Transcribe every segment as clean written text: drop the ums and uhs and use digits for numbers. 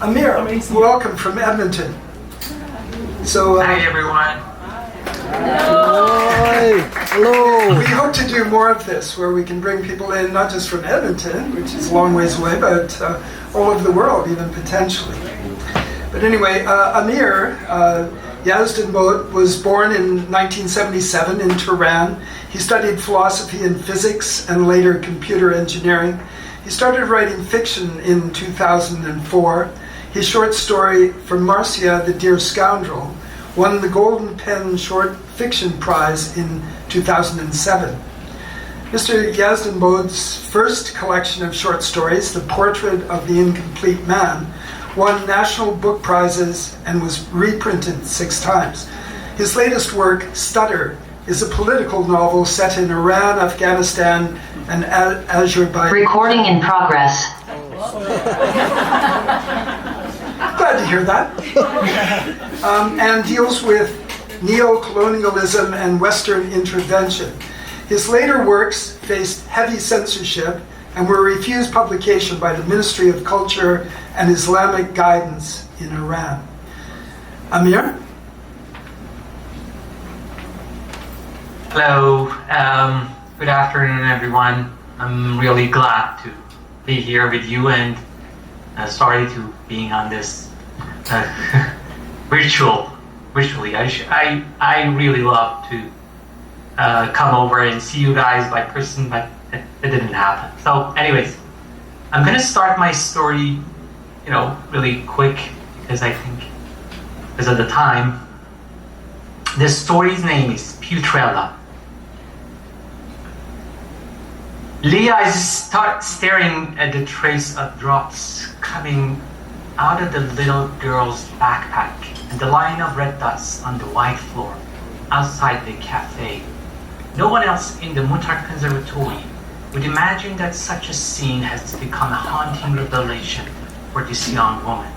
Amir, welcome from Edmonton. So, hi everyone. Hello. We hope to do more of this, where we can bring people in, not just from Edmonton, which is a long ways away, but all over the world, even potentially. But anyway, Amir Yazdanbod was born in 1977 in Tehran. He studied philosophy and physics and later computer engineering. He started writing fiction in 2004. His short story From Marcia, the Dear Scoundrel won the Golden Pen Short Fiction Prize in 2007. Mr. Yazdanbod's first collection of short stories, The Portrait of the Incomplete Man, won national book prizes and was reprinted 6 times. His latest work, Stutter, is a political novel set in Iran, Afghanistan, and Azerbaijan. Recording in progress. Glad to hear that. And deals with neo-colonialism and Western intervention. His later works faced heavy censorship and were refused publication by the Ministry of Culture and Islamic Guidance in Iran. Amir? Hello. Good afternoon, everyone. I'm really glad to be here with you, and sorry to being on this virtually. I really love to come over and see you guys by person, but it didn't happen. So anyways, I'm gonna start my story, really quick, because I think because of the time. The story's name is Putrella. Leah is staring at the trace of drops coming out of the little girl's backpack and the line of red dots on the white floor outside the cafe. No one else in the Mutar Conservatory would imagine that such a scene has become a haunting revelation for this young woman.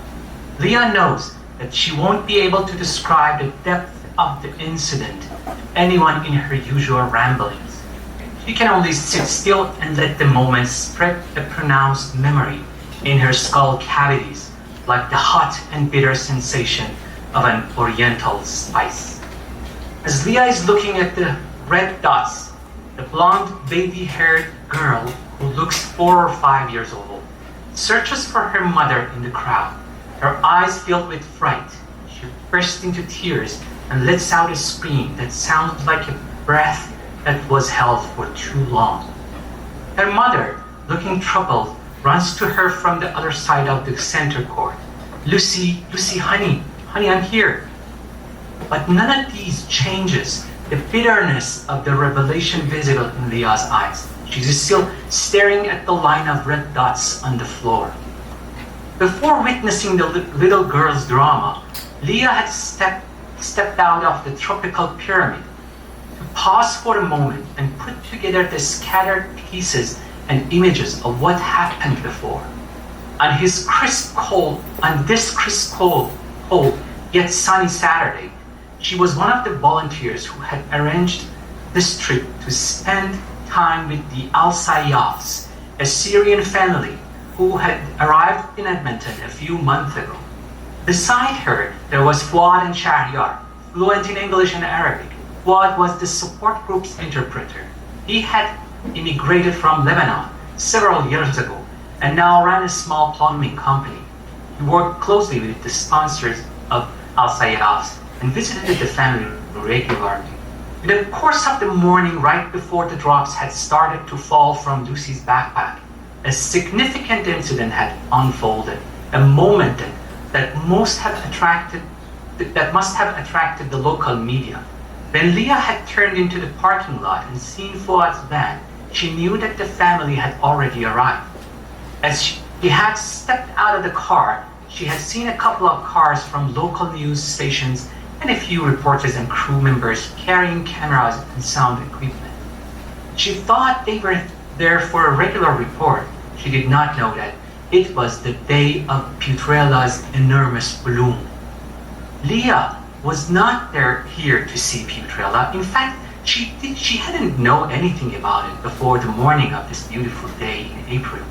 Leah knows that she won't be able to describe the depth of the incident to anyone in her usual ramblings. She can only sit still and let the moment spread a pronounced memory in her skull cavities, like the hot and bitter sensation of an oriental spice. As Leah is looking at the red dots, the blonde, baby-haired girl, who looks 4 or 5 years old, searches for her mother in the crowd. Her eyes filled with fright, she bursts into tears and lets out a scream that sounds like a breath that was held for too long. Her mother, looking troubled, runs to her from the other side of the center court. Lucy, honey, I'm here. But none of these changes the bitterness of the revelation visible in Leah's eyes. She's still staring at the line of red dots on the floor. Before witnessing the little girl's drama, Leah had stepped out of the tropical pyramid to pause for a moment and put together the scattered pieces and images of what happened before. On this crisp, cold, yet sunny Saturday, she was one of the volunteers who had arranged this trip to spend time with the Al-Sayyafs, a Syrian family who had arrived in Edmonton a few months ago. Beside her, there was Fuad and Shahryar, fluent in English and Arabic. Fuad was the support group's interpreter. He had immigrated from Lebanon several years ago and now ran a small plumbing company. He worked closely with the sponsors of Al-Sayyafs and visited the family regularly. In the course of the morning, right before the drops had started to fall from Lucy's backpack, a significant incident had unfolded, a moment that must have attracted the local media. When Leah had turned into the parking lot and seen Fuad's van, she knew that the family had already arrived. As she had stepped out of the car, she had seen a couple of cars from local news stations and a few reporters and crew members carrying cameras and sound equipment. She thought they were there for a regular report. She did not know that it was the day of Putrella's enormous bloom. Leah was not here to see Putrella. In fact, she hadn't known anything about it before the morning of this beautiful day in April.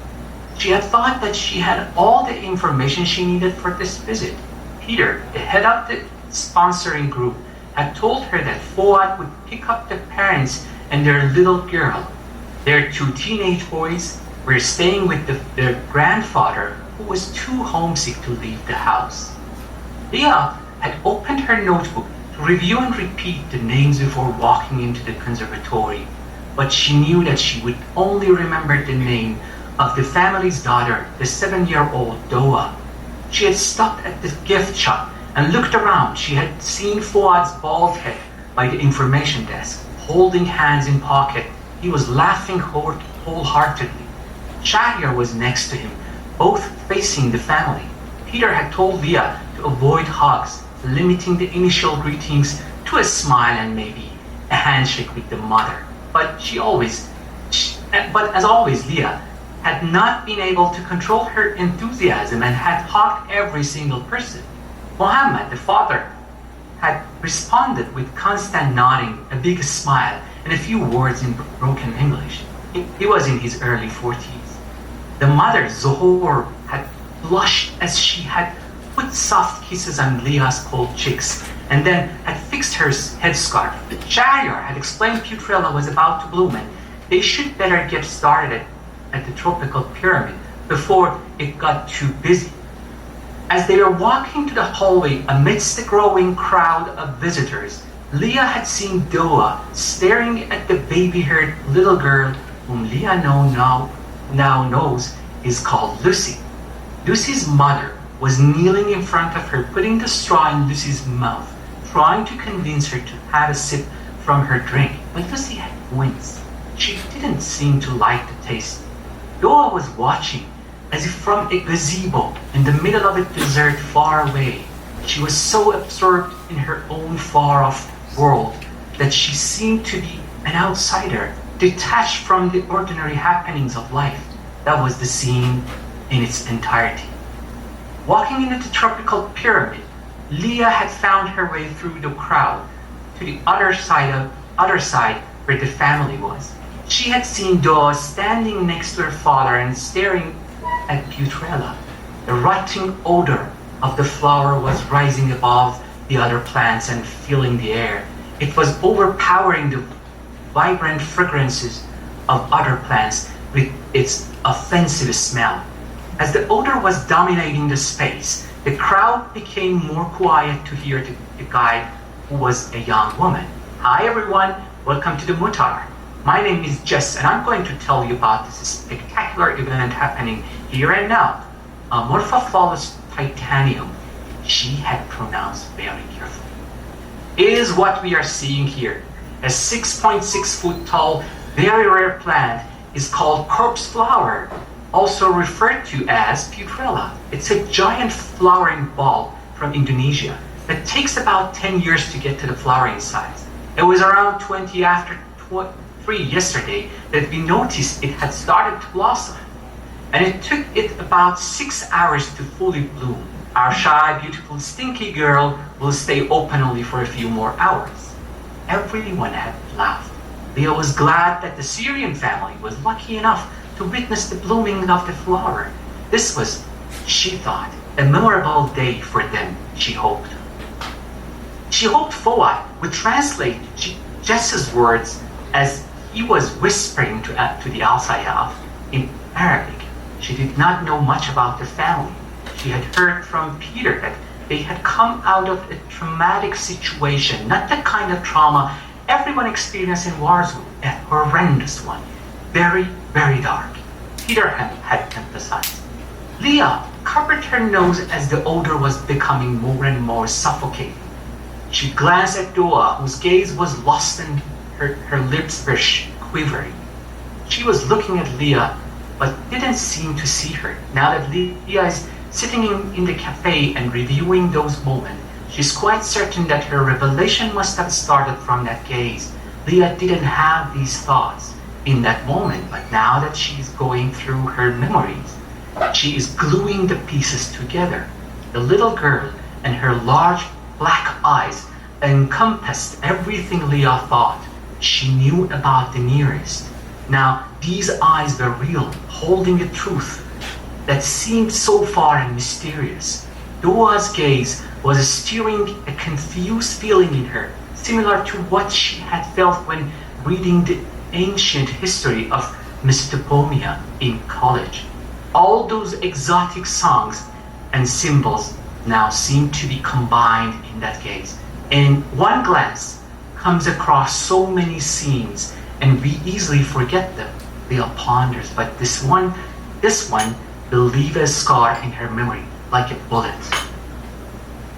She had thought that she had all the information she needed for this visit. Peter, the head of the sponsoring group, had told her that Fuad would pick up the parents and their little girl. Their two teenage boys were staying with their grandfather, who was too homesick to leave the house. Leah had opened her notebook to review and repeat the names before walking into the conservatory, but she knew that she would only remember the name of the family's daughter, the 7-year-old Doa. She had stopped at the gift shop and looked around. She had seen Fuad's bald head by the information desk, holding hands in pocket. He was laughing wholeheartedly. Shahryar was next to him, both facing the family. Peter had told Leah to avoid hugs, limiting the initial greetings to a smile and maybe a handshake with the mother. But as always, Leah had not been able to control her enthusiasm and had hugged every single person. Mohammed, the father, had responded with constant nodding, a big smile, and a few words in broken English. He was in his early 40s. The mother, Zohor, had blushed as she had put soft kisses on Leah's cold cheeks and then had fixed her headscarf. Shahryar had explained Putrella was about to bloom and they should better get started at the tropical pyramid before it got too busy. As they were walking to the hallway amidst the growing crowd of visitors, Leah had seen Doa staring at the baby-haired little girl whom Leah now knows is called Lucy. Lucy's mother was kneeling in front of her, putting the straw in Lucy's mouth, trying to convince her to have a sip from her drink. But Lucy had winced. She didn't seem to like the taste. Doa was watching, as if from a gazebo in the middle of a desert far away. She was so absorbed in her own far-off world that she seemed to be an outsider, detached from the ordinary happenings of life. That was the scene in its entirety. Walking into the tropical pyramid, Leah had found her way through the crowd to the other side where the family was. She had seen Doa standing next to her father and staring at Putrella. The rotting odor of the flower was rising above the other plants and filling the air. It was overpowering the vibrant fragrances of other plants with its offensive smell. As the odor was dominating the space, the crowd became more quiet to hear the guide, who was a young woman. Hi everyone, welcome to the Mutar. My name is Jess and I'm going to tell you about this spectacular event happening here and now. Amorphophallus titanium, she had pronounced very carefully, is what we are seeing here. A 6.6 foot tall, very rare plant is called corpse flower, also referred to as Putrella. It's a giant flowering bulb from Indonesia that takes about 10 years to get to the flowering size. It was around 20 after 3 yesterday that we noticed it had started to blossom, and it took it about 6 hours to fully bloom. Our shy, beautiful, stinky girl will stay open only for a few more hours. Everyone had laughed. Leah was glad that the Syrian family was lucky enough to witness the blooming of the flower. This was, she thought, a memorable day for them, she hoped. She hoped Fuad would translate Jess's words as he was whispering to the Al-Sayyaf in Arabic. She did not know much about the family. She had heard from Peter that they had come out of a traumatic situation, not the kind of trauma everyone experienced in wars, a horrendous one. Very, very dark. Peter had emphasized. Leah covered her nose as the odor was becoming more and more suffocating. She glanced at Doa, whose gaze was lost and her lips were quivering. She was looking at Leah, but didn't seem to see her. Now that Leah is sitting in the cafe and reviewing those moments, she's quite certain that her revelation must have started from that gaze. Leah didn't have these thoughts in that moment, but now that she's going through her memories, she is gluing the pieces together. The little girl and her large black eyes encompassed everything Leah thought she knew about the nearest. Now, these eyes were real, holding the truth that seemed so far and mysterious. Doa's gaze was stirring a confused feeling in her, similar to what she had felt when reading the ancient history of Mesopotamia in college. All those exotic songs and symbols now seem to be combined in that gaze. And one glance comes across so many scenes and we easily forget them. Leah ponders, but this one will leave a scar in her memory, like a bullet.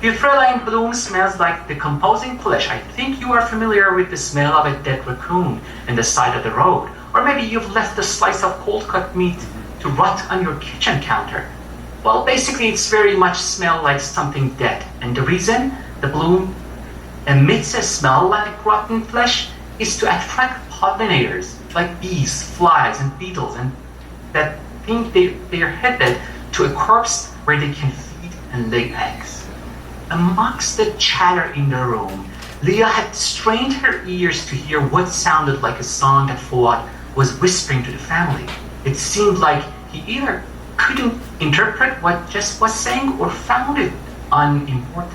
Putrella in bloom smells like decomposing flesh. I think you are familiar with the smell of a dead raccoon on the side of the road. Or maybe you've left a slice of cold-cut meat to rot on your kitchen counter. Well, basically it's very much smell like something dead. And the reason the bloom emits a smell like rotten flesh is to attract pollinators like bees, flies, and beetles, and that think they're headed to a corpse where they can feed and lay eggs. Amongst the chatter in the room, Leah had strained her ears to hear what sounded like a song that Fuad was whispering to the family. It seemed like he either couldn't interpret what Jess was saying or found it unimportant.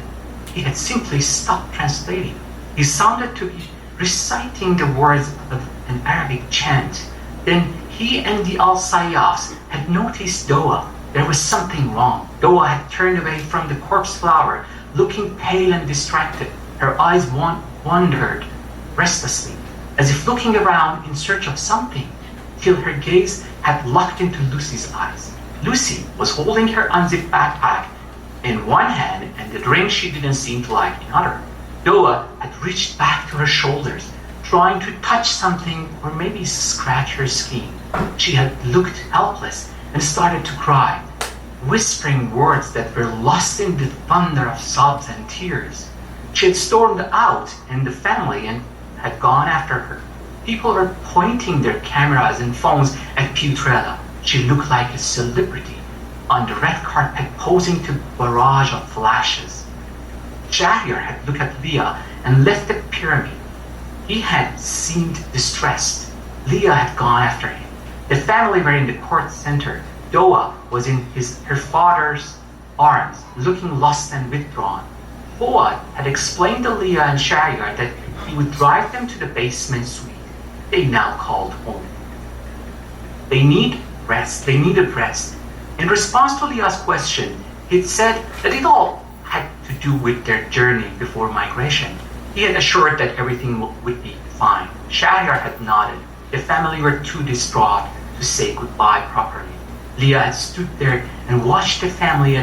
He had simply stopped translating. He sounded to be reciting the words of an Arabic chant. Then he and the Al-Sayyafs had noticed Doa. There was something wrong. Doa had turned away from the corpse flower, looking pale and distracted. Her eyes wandered restlessly, as if looking around in search of something, till her gaze had locked into Lucy's eyes. Lucy was holding her unzipped backpack in one hand and the drink she didn't seem to like in other. Doa had reached back to her shoulders, trying to touch something or maybe scratch her skin. She had looked helpless and started to cry, whispering words that were lost in the thunder of sobs and tears. She had stormed out and the family and had gone after her. People were pointing their cameras and phones at Putrella. She looked like a celebrity on the red carpet posing to a barrage of flashes. Shahriar had looked at Leah and left the pyramid. He had seemed distressed. Leah had gone after him. The family were in the court center. Doa was in her father's arms, looking lost and withdrawn. Fuad had explained to Leah and Shahriar that he would drive them to the basement suite they now called home. They needed rest. In response to Leah's question, he'd said that it all had to do with their journey before migration. He had assured that everything would be fine. Shahriar had nodded. The family were too distraught to say goodbye properly. Leah had stood there and watched the family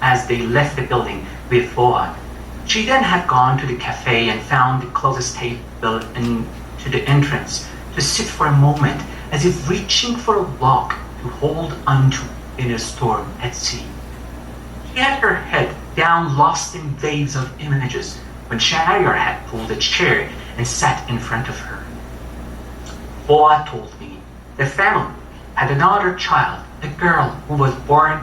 as they left the building with Fuad. She then had gone to the cafe and found the closest table to the entrance to sit for a moment, as if reaching for a log to hold onto in a storm at sea. She had her head down, lost in waves of images, when Shahriar had pulled a chair and sat in front of her. Fuad told me the family had another child, a girl who was born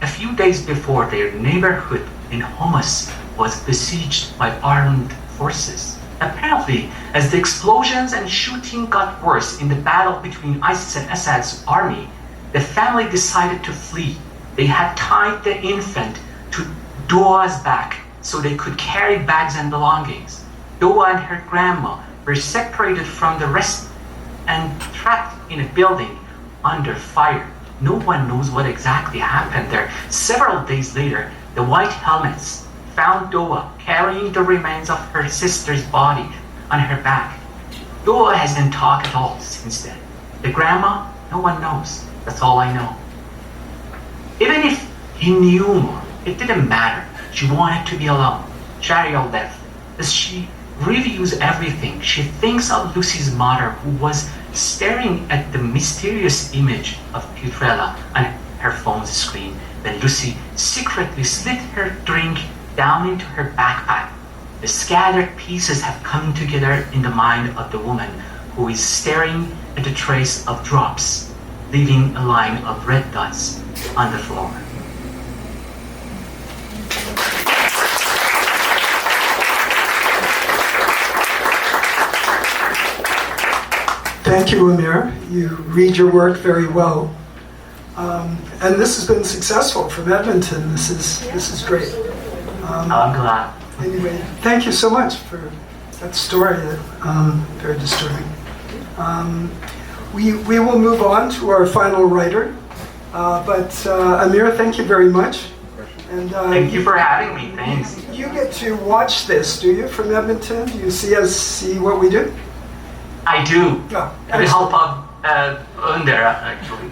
a few days before their neighborhood in Homs was besieged by armed forces. Apparently, as the explosions and shooting got worse in the battle between ISIS and Assad's army, the family decided to flee. They had tied the infant to Doa's back so they could carry bags and belongings. Doa and her grandma were separated from the rest and trapped in a building under fire. No one knows what exactly happened there. Several days later, the White Helmets found Doa carrying the remains of her sister's body on her back. Doa hasn't talked at all since then. The grandma, no one knows. That's all I know. Even if he knew more, it didn't matter. She wanted to be alone. Shahriar left. As she reviews everything, she thinks of Lucy's mother, who was staring at the mysterious image of Putrella on her phone's screen when Lucy secretly slid her drink down into her backpack. The scattered pieces have come together in the mind of the woman who is staring at the trace of drops, leaving a line of red dots on the floor. Thank you, Amir. You read your work very well. And this has been successful from Edmonton. This is great. I'm glad. Anyway, thank you so much for that story. Very disturbing. We will move on to our final writer. But Amir, thank you very much. And Thank you for having me. Thanks. you get to watch this, do you, from Edmonton? Do you see what we do? I do. Oh, With the help of Onder, actually.